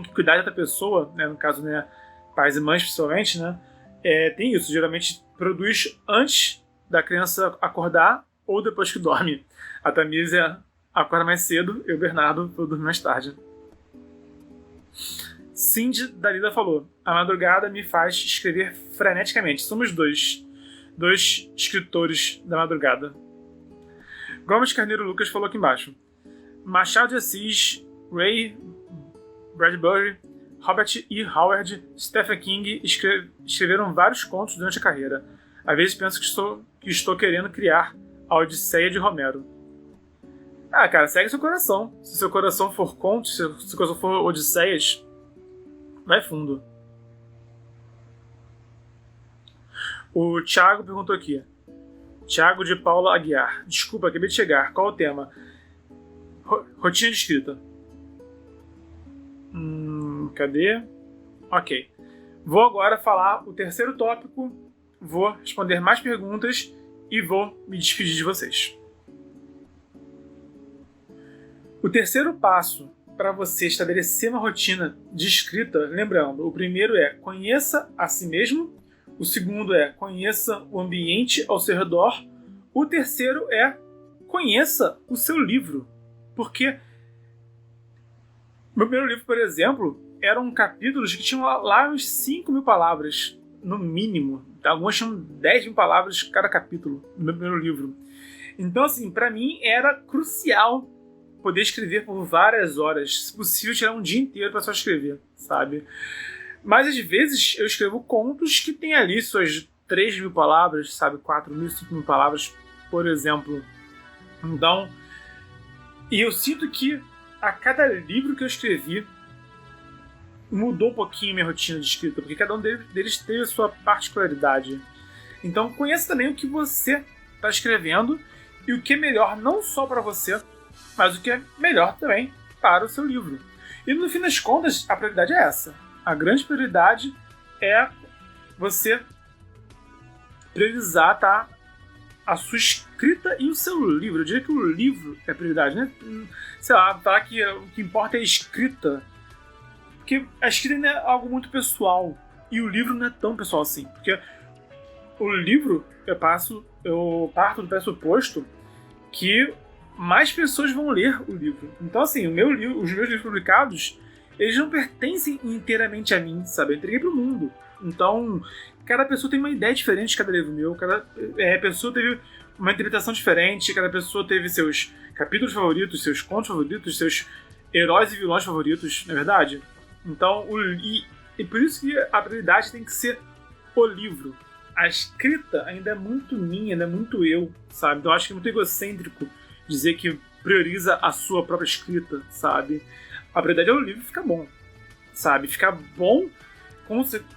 que cuidar de outra pessoa, né? No caso, né? Pais e mães, principalmente, né? Tem isso, geralmente produz antes da criança acordar ou depois que dorme. A Tamísia acorda mais cedo, eu, Bernardo, vou dormir mais tarde. Cindy Dalila falou: a madrugada me faz escrever freneticamente. Somos dois escritores da madrugada. Gomes Carneiro Lucas falou aqui embaixo: Machado de Assis, Ray Bradbury, Robert E. Howard, Stephen King escreveram vários contos durante a carreira. Às vezes penso que estou querendo criar a Odisseia de Homero. Ah, cara, segue seu coração. Se seu coração for contos, se seu coração for Odisseias, vai fundo. O Thiago perguntou aqui. Thiago de Paula Aguiar. Desculpa, acabei de chegar. Qual o tema? Rotina de escrita. Cadê? Ok. Vou agora falar o terceiro tópico, vou responder mais perguntas e vou me despedir de vocês. O terceiro passo para você estabelecer uma rotina de escrita, lembrando, o primeiro é conheça a si mesmo, o segundo é conheça o ambiente ao seu redor, o terceiro é conheça o seu livro. Porque meu primeiro livro, por exemplo, eram capítulos que tinham lá uns 5.000 palavras. no mínimo, algumas tinham 10 mil palavras cada capítulo no meu primeiro livro. Então, assim, pra mim era crucial poder escrever por várias horas, se possível tirar um dia inteiro pra só escrever, sabe? Mas às vezes eu escrevo contos que tem ali suas 3 mil palavras, sabe? 4 mil, 5 mil palavras, por exemplo. Então, e eu sinto que a cada livro que eu escrevi mudou um pouquinho minha rotina de escrita, porque cada um deles teve a sua particularidade. Então conheça também o que você está escrevendo e o que é melhor não só para você, mas o que é melhor também para o seu livro. E no fim das contas, a prioridade é essa. A grande prioridade é você priorizar, tá, a sua escrita e o seu livro. Eu diria que o livro é a prioridade, né? Sei lá, falar que o que importa é a escrita. Porque a escrita ainda é algo muito pessoal. E o livro não é tão pessoal assim. Porque o livro, eu parto do pressuposto que mais pessoas vão ler o livro. Então, assim, os meus livros publicados, eles não pertencem inteiramente a mim, sabe? Eu entreguei pro mundo. Então, cada pessoa tem uma ideia diferente de cada livro meu. Cada pessoa teve uma interpretação diferente. Cada pessoa teve seus capítulos favoritos, seus contos favoritos, seus heróis e vilões favoritos, não é verdade? Então, e por isso que a prioridade tem que ser o livro. A escrita ainda é muito minha, ainda é muito eu, sabe? Então eu acho que é muito egocêntrico dizer que prioriza a sua própria escrita, sabe? A prioridade é o livro ficar bom, sabe? Ficar bom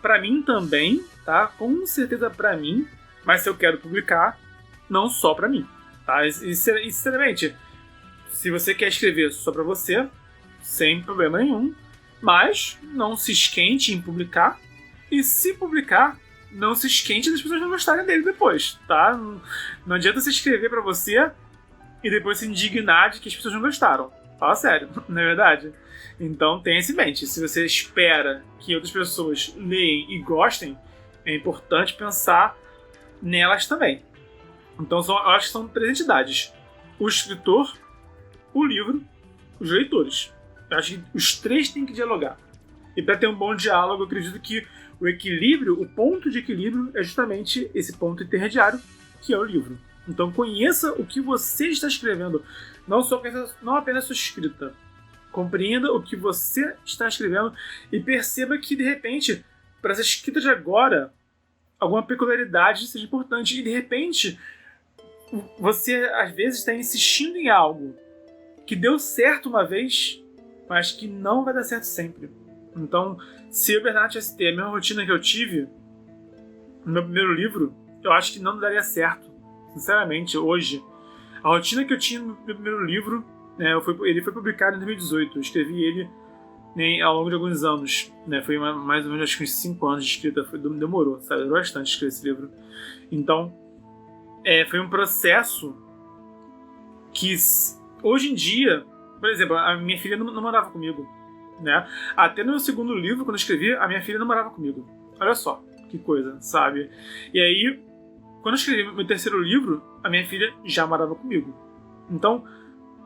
pra mim também, tá? Com certeza pra mim, mas se eu quero publicar, não só pra mim, tá? E sinceramente, se você quer escrever só pra você, sem problema nenhum, mas não se esquente em publicar, e se publicar, não se esquente das pessoas não gostarem dele depois, tá? Não adianta você escrever pra você e depois se indignar de que as pessoas não gostaram. Fala sério, não é verdade? Então tenha isso em mente. Se você espera que outras pessoas leem e gostem, é importante pensar nelas também. Então eu acho que são 3 entidades: o escritor, o livro, os leitores. Eu acho que os 3 têm que dialogar. E para ter um bom diálogo, eu acredito que o equilíbrio, o ponto de equilíbrio é justamente esse ponto intermediário, que é o livro. Então conheça o que você está escrevendo, não apenas a sua escrita. Compreenda o que você está escrevendo e perceba que, de repente, para essa escrita de agora, alguma peculiaridade seja importante. E, de repente, você, às vezes, está insistindo em algo que deu certo uma vez, mas que não vai dar certo sempre. Então, se o Bernard tivesse ter a mesma rotina que eu tive no meu primeiro livro, eu acho que não daria certo. Sinceramente, hoje. A rotina que eu tinha no meu primeiro livro, né, ele foi publicado em 2018. Eu escrevi ele ao longo de alguns anos. Né, foi mais ou menos acho que uns 5 anos de escrita. Demorou, sabe? Demorou bastante escrever esse livro. Então, foi um processo que, hoje em dia, por exemplo, a minha filha não morava comigo. Né? Até no meu segundo livro, quando eu escrevi, a minha filha não morava comigo. Olha só, que coisa, sabe? E aí, quando eu escrevi meu terceiro livro, a minha filha já morava comigo. Então,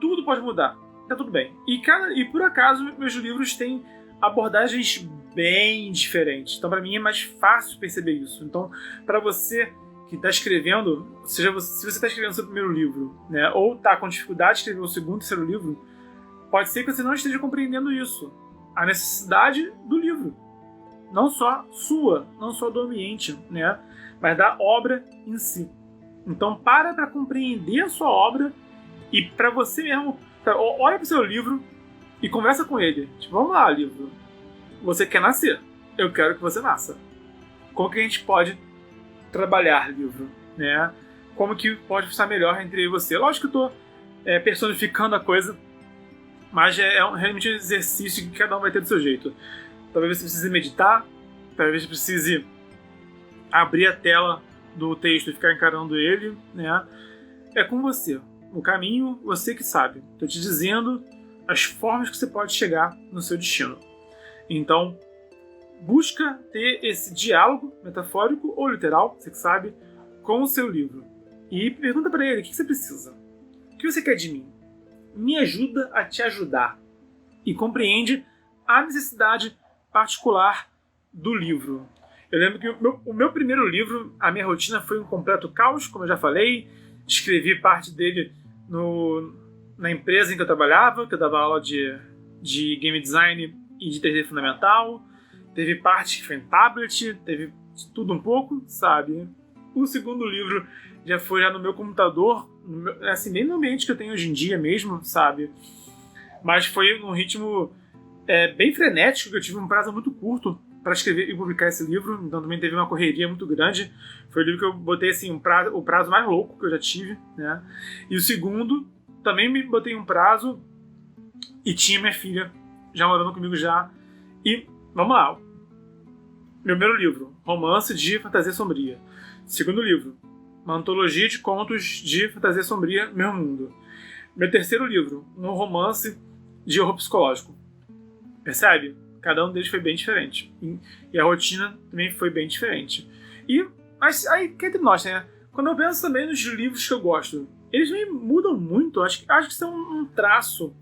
tudo pode mudar. Tá tudo bem. E por acaso, meus livros têm abordagens bem diferentes. Então, para mim, é mais fácil perceber isso. Então, para você que está escrevendo, se você está escrevendo seu primeiro livro, né, ou está com dificuldade de escrever o segundo e terceiro livro, pode ser que você não esteja compreendendo isso. A necessidade do livro. Não só sua, não só do ambiente, né? Mas da obra em si. Então para compreender a sua obra e para você mesmo, olha para o seu livro e conversa com ele. Tipo, vamos lá, livro. Você quer nascer? Eu quero que você nasça. Como que a gente pode trabalhar, livro? Né? Como que pode funcionar melhor entre eu e você? Lógico que eu estou personificando a coisa, mas realmente um exercício que cada um vai ter do seu jeito. Talvez você precise meditar, talvez você precise abrir a tela do texto e ficar encarando ele, né? É com você. O caminho, você que sabe. Estou te dizendo as formas que você pode chegar no seu destino. Então, busca ter esse diálogo metafórico ou literal, você que sabe, com o seu livro. E pergunta para ele, o que você precisa? O que você quer de mim? Me ajuda a te ajudar. E compreende a necessidade particular do livro. Eu lembro que o meu primeiro livro, a minha rotina foi um completo caos, como eu já falei. Escrevi parte dele na empresa em que eu trabalhava, que eu dava aula de game design e de 3D fundamental. Teve parte que foi em tablet, teve tudo um pouco, sabe? O segundo livro já foi já no meu computador, assim, bem no ambiente que eu tenho hoje em dia mesmo, sabe? Mas foi num ritmo bem frenético, que eu tive um prazo muito curto para escrever e publicar esse livro, então também teve uma correria muito grande. Foi o livro que eu botei assim, o prazo mais louco que eu já tive, né? E o segundo, também me botei um prazo e tinha minha filha já morando comigo já. E vamos lá. Meu primeiro livro, romance de fantasia sombria. Segundo livro, uma antologia de contos de fantasia sombria, Meu Mundo. Meu terceiro livro, um romance de horror psicológico. Percebe? Cada um deles foi bem diferente. E a rotina também foi bem diferente. Mas aí, que entre nós, né? Quando eu penso também nos livros que eu gosto, eles nem mudam muito. Acho que são um traço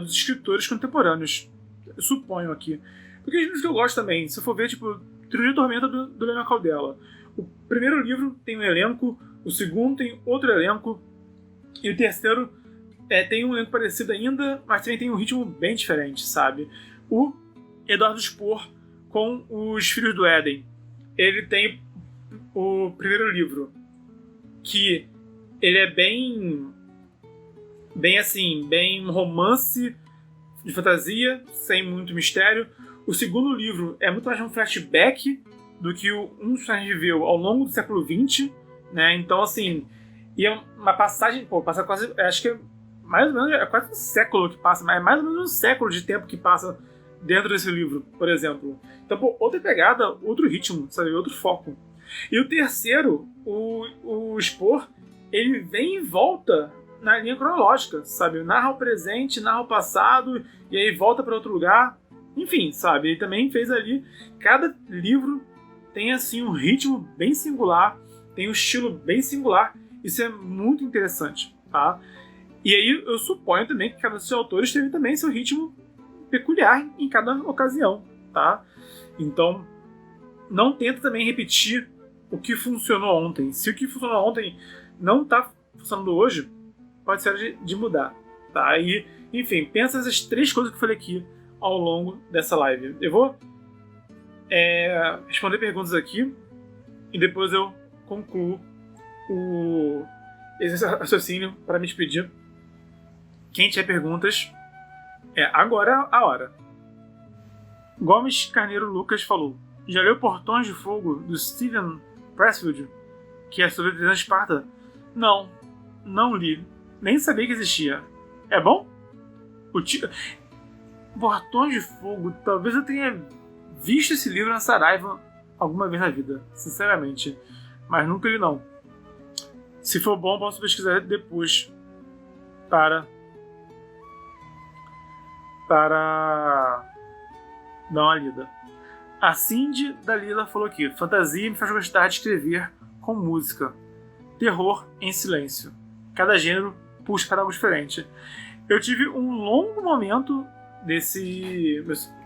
dos escritores contemporâneos. Eu suponho aqui. Porque os livros que eu gosto também, se eu for ver, tipo, Trilogia Tormenta do Leonel Caldela. O primeiro livro tem um elenco, o segundo tem outro elenco, e o terceiro tem um elenco parecido ainda, mas também tem um ritmo bem diferente, sabe? O Eduardo Spohr com Os Filhos do Éden. Ele tem o primeiro livro, que ele é bem assim, bem romance de fantasia, sem muito mistério. O segundo livro é muito mais um flashback do que um que a gente viveu ao longo do século XX, né? Então, assim, e é uma passagem, passa quase, acho que mais ou menos, é quase um século que passa, mas é mais ou menos um século de tempo que passa dentro desse livro, por exemplo. Então, outra pegada, outro ritmo, sabe? Outro foco. E o terceiro, o Spohr, ele vem e volta na linha cronológica, sabe? Narra o presente, narra o passado, e aí volta para outro lugar. Enfim, sabe? Ele também fez ali... Cada livro tem, assim, um ritmo bem singular, tem um estilo bem singular. Isso é muito interessante, tá? E aí eu suponho também que cada um dos autores teve também seu ritmo peculiar em cada ocasião, tá? Então, não tenta também repetir o que funcionou ontem. Se o que funcionou ontem não está funcionando hoje, pode ser de mudar, tá? E, enfim, pensa nessas três coisas que eu falei aqui ao longo dessa live. Eu vou responder perguntas aqui e depois eu concluo esse raciocínio para me despedir. Quem tiver perguntas, agora a hora. Gomes Carneiro Lucas falou: já leu Portões de Fogo, do Steven Pressfield, que é sobre a prisão de Esparta? Não li. Nem sabia que existia. É bom? Portões de Fogo, talvez eu tenha visto esse livro na Saraiva alguma vez na vida, sinceramente. Mas nunca li, não. Se for bom, posso pesquisar depois para dar uma lida. A Cindy Dalila falou aqui: fantasia me faz gostar de escrever com música. Terror em silêncio. Cada gênero puxa para algo diferente. Eu tive um longo momento desse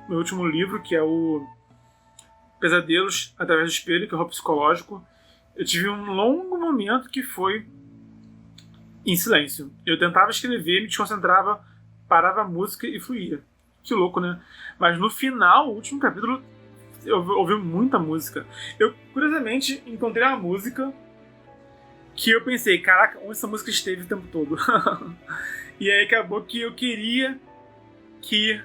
meu último livro, que é o Pesadelos através do Espelho, que é o horror psicológico. Eu tive um longo momento que foi em silêncio. Eu tentava escrever, me desconcentrava, parava a música e fluía. Que louco, né? Mas no final, o último capítulo, eu ouvi muita música. Eu, curiosamente, encontrei uma música que eu pensei, caraca, onde essa música esteve o tempo todo? E aí acabou que eu queria que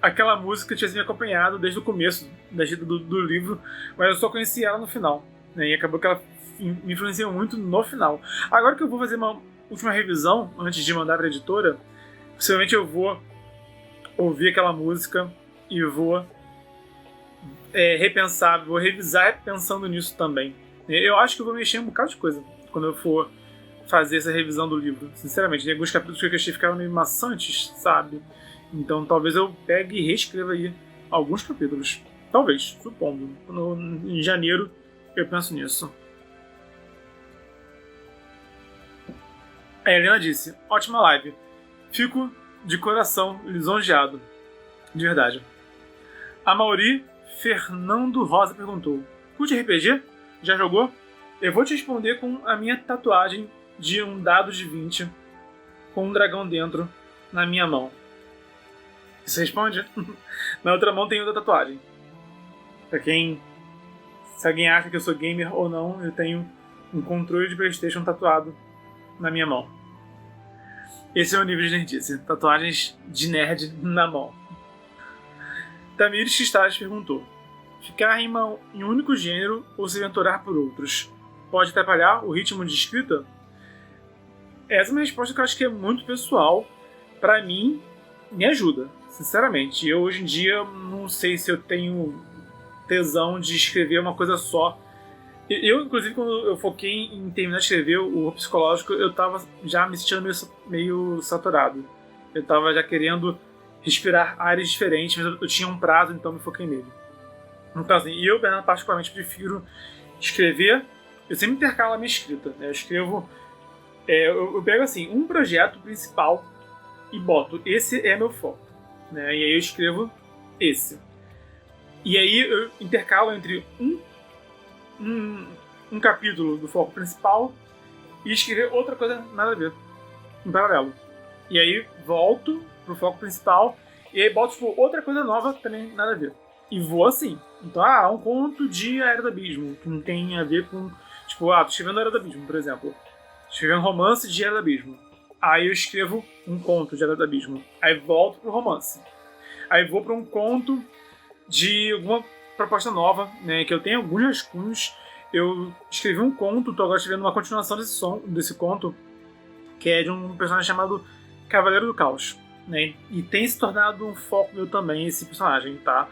aquela música tivesse me acompanhado desde o começo do livro, mas eu só conheci ela no final, né? E acabou que ela me influenciou muito no final. Agora que eu vou fazer uma última revisão, antes de mandar para a editora, possivelmente eu vou ouvir aquela música e vou repensar, vou revisar pensando nisso também. Eu acho que eu vou mexer em um bocado de coisa quando eu for fazer essa revisão do livro. Sinceramente, tem alguns capítulos que eu achei que ficaram meio maçantes, sabe? Então talvez eu pegue e reescreva aí alguns capítulos. Talvez, supondo. Em janeiro eu penso nisso. A Helena disse: ótima live. Fico de coração lisonjeado. De verdade. A Mauri Fernando Rosa perguntou: curte RPG? Já jogou? Eu vou te responder com a minha tatuagem de um dado de 20 com um dragão dentro na minha mão. Você responde? Na outra mão tem outra tatuagem. Se alguém acha que eu sou gamer ou não, eu tenho um controle de PlayStation tatuado na minha mão. Esse é o nível de nerdice. Tatuagens de nerd na mão. Tamires Cristales perguntou: ficar em um único gênero ou se aventurar por outros pode atrapalhar o ritmo de escrita? Essa é uma resposta que eu acho que é muito pessoal. Pra mim, me ajuda, sinceramente. Eu, hoje em dia, não sei se eu tenho tesão de escrever uma coisa só. Eu, inclusive, quando eu foquei em terminar de escrever o horror psicológico, eu tava já me sentindo meio saturado. Eu tava já querendo respirar áreas diferentes, mas eu tinha um prazo, então me foquei nele. Então, assim, eu, Bernardo, particularmente prefiro escrever. Eu sempre intercalo a minha escrita, né? Eu escrevo... eu pego, assim, um projeto principal e boto, esse é meu foco, né? E aí eu escrevo esse. E aí eu intercalo entre um capítulo do foco principal e escrever outra coisa nada a ver, em paralelo. E aí volto pro foco principal e aí boto tipo, outra coisa nova também nada a ver. E vou assim. Então, um conto de A Era do Abismo, que não tem a ver com... Tipo, tô escrevendo A Era do Abismo, por exemplo. Escrevendo um romance de A Era do Abismo. Aí eu escrevo um conto de A Era do Abismo. Aí volto pro romance. Aí vou para um conto de alguma proposta nova, né? Que eu tenho alguns rascunhos. Eu escrevi um conto, tô agora escrevendo uma continuação desse conto, que é de um personagem chamado Cavaleiro do Caos, né? E tem se tornado um foco meu também, esse personagem, tá?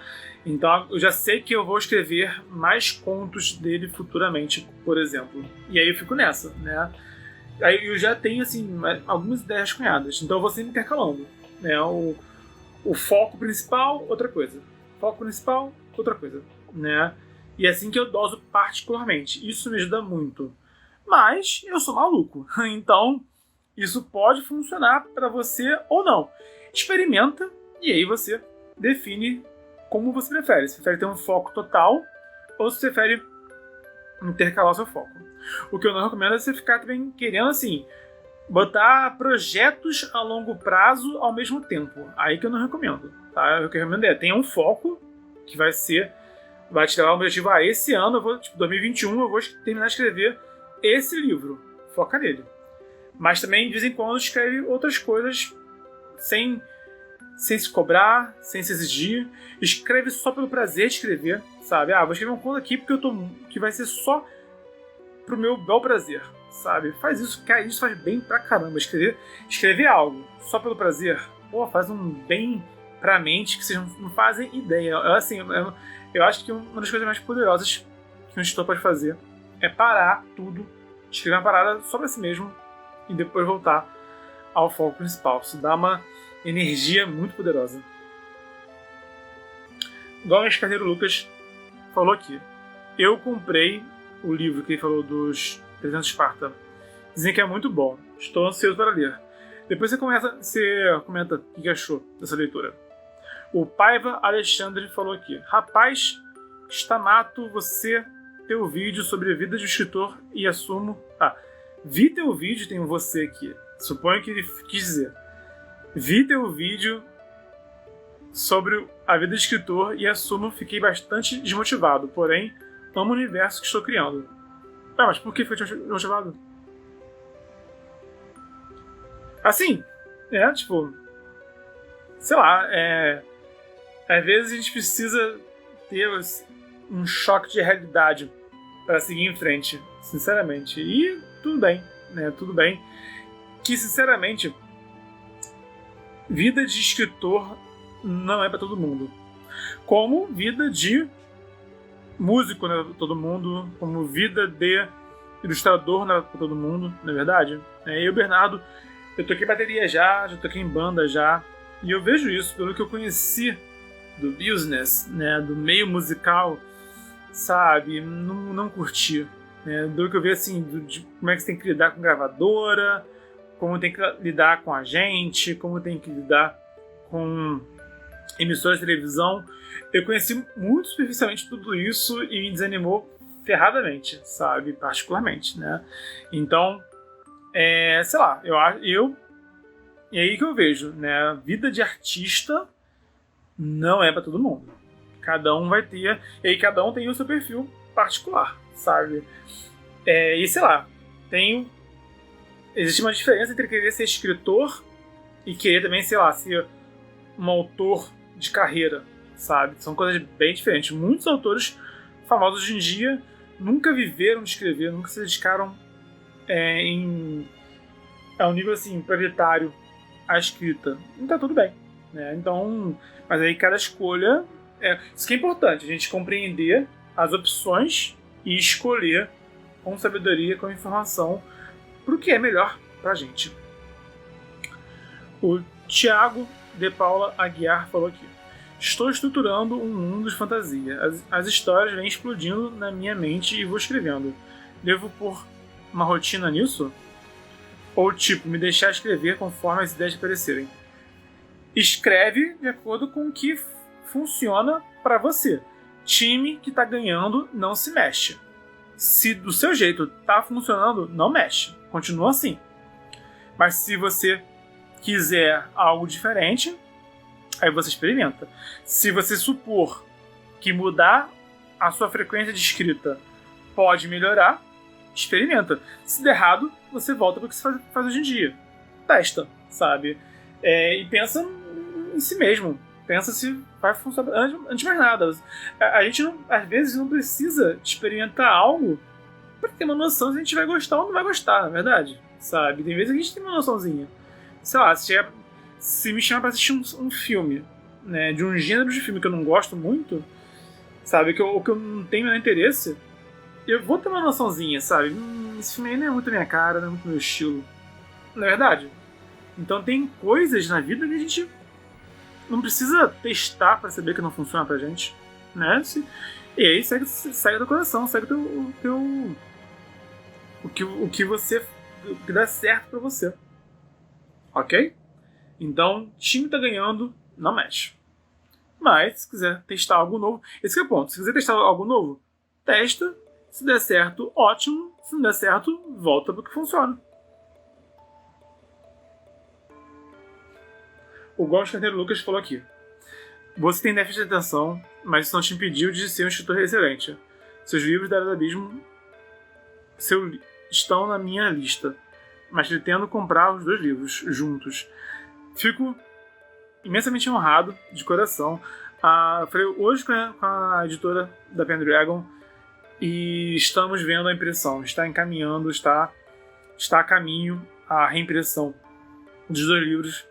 Então eu já sei que eu vou escrever mais contos dele futuramente, por exemplo. E aí eu fico nessa, né? Aí eu já tenho, assim, algumas ideias cunhadas. Então eu vou sempre intercalando, né? O foco principal, outra coisa. Foco principal, outra coisa, né? E é assim que eu doso particularmente. Isso me ajuda muito. Mas eu sou maluco. Então, isso pode funcionar para você ou não. Experimenta e aí você define como você prefere. Se prefere ter um foco total ou se prefere intercalar o seu foco. O que eu não recomendo é você ficar também querendo, assim, botar projetos a longo prazo ao mesmo tempo. Aí que eu não recomendo, tá? O que eu recomendo é tenha um foco que vai te levar ao objetivo. Esse ano, 2021, eu vou terminar de escrever esse livro. Foca nele. Mas também, de vez em quando, escreve outras coisas sem se cobrar, sem se exigir. Escreve só pelo prazer de escrever, sabe? Vou escrever um conto aqui porque que vai ser só pro meu bel prazer, sabe? Faz isso, cara, isso faz bem pra caramba. Escrever algo só pelo prazer, faz um bem pra mente que vocês não fazem ideia. Eu acho que uma das coisas mais poderosas que um editor pode fazer é parar tudo, escrever uma parada só pra si mesmo e depois voltar ao foco principal. Isso dá uma energia muito poderosa. Igual o Escarneiro Lucas falou aqui. Eu comprei o livro que ele falou dos 300 Esparta. Dizem que é muito bom. Estou ansioso para ler. Depois você comenta o que achou dessa leitura. O Paiva Alexandre falou aqui. Rapaz, está nato você teu vídeo sobre a vida de escritor e assumo... vi teu vídeo, tem um você aqui. Suponho que ele quis dizer. Vi teu vídeo sobre a vida de escritor e assumo fiquei bastante desmotivado. Porém, amo o universo que estou criando. Mas por que foi desmotivado? Assim, sei lá, às vezes a gente precisa ter um choque de realidade para seguir em frente, sinceramente. E tudo bem, né? Tudo bem. Que, sinceramente, vida de escritor não é para todo mundo. Como vida de músico não é para todo mundo, como vida de ilustrador não é para todo mundo, não é verdade? Eu e o Bernardo, eu toquei bateria já toquei em banda já, e eu vejo isso pelo que eu conheci do business, né, do meio musical, sabe, não curti, né, do que eu vi assim, de como é que você tem que lidar com gravadora, como tem que lidar com a gente, como tem que lidar com emissoras de televisão. Eu conheci muito superficialmente tudo isso e me desanimou ferradamente, sabe? Particularmente, né? Então, sei lá, e aí que eu vejo, né? A vida de artista não é pra todo mundo. Cada um vai ter, e aí cada um tem o seu perfil particular, sabe? E sei lá, existe uma diferença entre querer ser escritor e querer também, sei lá, ser um autor de carreira, sabe? São coisas bem diferentes. Muitos autores famosos hoje em dia nunca viveram de escrever, nunca se dedicaram a um nível assim, prioritário à escrita. Não tá tudo bem, né? Então, mas aí cada escolha isso que é importante, a gente compreender as opções e escolher com sabedoria, com informação, pro que é melhor pra gente. O Thiago de Paula Aguiar falou aqui: estou estruturando um mundo de fantasia. As histórias vêm explodindo na minha mente e vou escrevendo. Devo pôr uma rotina nisso? Ou tipo, me deixar escrever conforme as ideias aparecerem? Escreve de acordo com o que funciona para você. Time que tá ganhando não se mexe. Se do seu jeito tá funcionando, não mexe. Continua assim. Mas se você quiser algo diferente, aí você experimenta. Se você supor que mudar a sua frequência de escrita pode melhorar, experimenta. Se der errado, você volta para o que você faz hoje em dia. Testa, sabe? E pensa em si mesmo. Pensa se vai funcionar. Antes de mais nada, a gente às vezes não precisa experimentar algo para ter uma noção se a gente vai gostar ou não vai gostar, na verdade. Sabe? Tem vezes que a gente tem uma noçãozinha. Sei lá, se me chamar para assistir um filme, né, de um gênero de filme que eu não gosto muito, sabe? Que eu não tenho nenhum interesse, eu vou ter uma noçãozinha, sabe? Esse filme aí não é muito minha cara, não é muito meu estilo. Não é verdade? Então tem coisas na vida que a gente não precisa testar pra saber que não funciona pra gente, né? E aí segue do coração, segue o que dá certo pra você. Ok? Então, time tá ganhando, não mexe. Mas, se quiser testar algo novo, esse é o ponto. Se quiser testar algo novo, testa. Se der certo, ótimo. Se não der certo, volta pro que funciona. O Gosto Carneiro Lucas falou aqui: você tem déficit de atenção, mas isso não te impediu de ser um escritor excelente. Seus livros da Era do Abismo estão na minha lista, mas pretendo comprar os 2 livros juntos. Fico imensamente honrado, de coração. Falei hoje com a editora da Pendragon e estamos vendo a impressão. Está encaminhando, está a caminho a reimpressão dos 2 livros.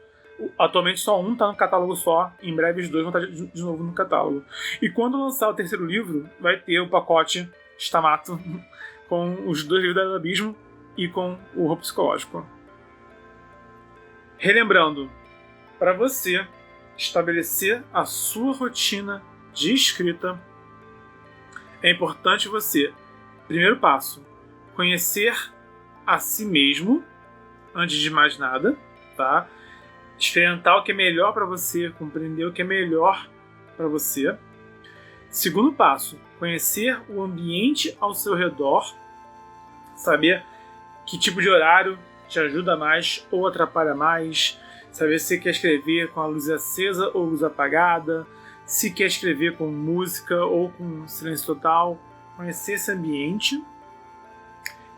Atualmente só um está no catálogo só, em breve os 2 vão estar de novo no catálogo. E quando lançar o 3º livro, vai ter o pacote Stamato com os 2 livros da Era do Abismo e com o Horror Psicológico. Relembrando, para você estabelecer a sua rotina de escrita, é importante você, primeiro passo, conhecer a si mesmo, antes de mais nada, tá? Experimentar o que é melhor para você, compreender o que é melhor para você. Segundo passo, conhecer o ambiente ao seu redor, saber que tipo de horário te ajuda mais ou atrapalha mais, saber se quer escrever com a luz acesa ou luz apagada, se quer escrever com música ou com silêncio total, conhecer esse ambiente.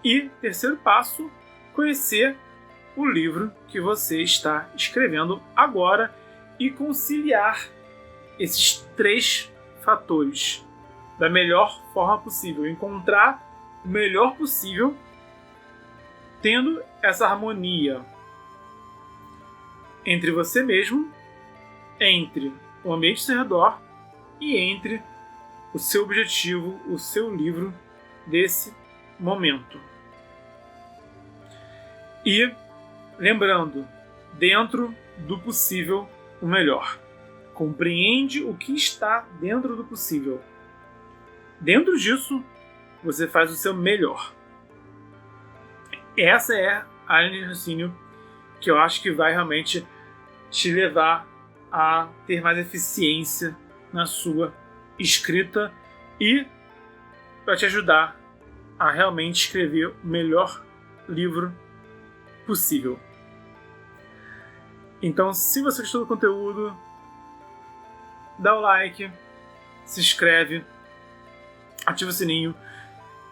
E terceiro passo, conhecer o livro que você está escrevendo agora e conciliar esses 3 fatores da melhor forma possível, encontrar o melhor possível tendo essa harmonia entre você mesmo, entre o ambiente ao seu redor e entre o seu objetivo, o seu livro desse momento. E lembrando, dentro do possível, o melhor. Compreende o que está dentro do possível. Dentro disso, você faz o seu melhor. Essa é a linha de raciocínio que eu acho que vai realmente te levar a ter mais eficiência na sua escrita e para te ajudar a realmente escrever o melhor livro possível. Então, se você gostou do conteúdo, dá o like, se inscreve, ativa o sininho.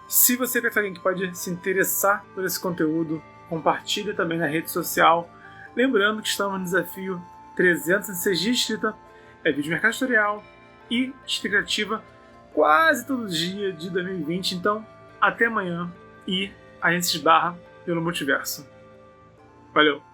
Se você conhece alguém que pode se interessar por esse conteúdo, compartilha também na rede social. Lembrando que estamos no desafio 306 dias de escrita, é vídeo mercado editorial e escrita criativa quase todo dia de 2020. Então, até amanhã e a gente se esbarra pelo multiverso. Valeu!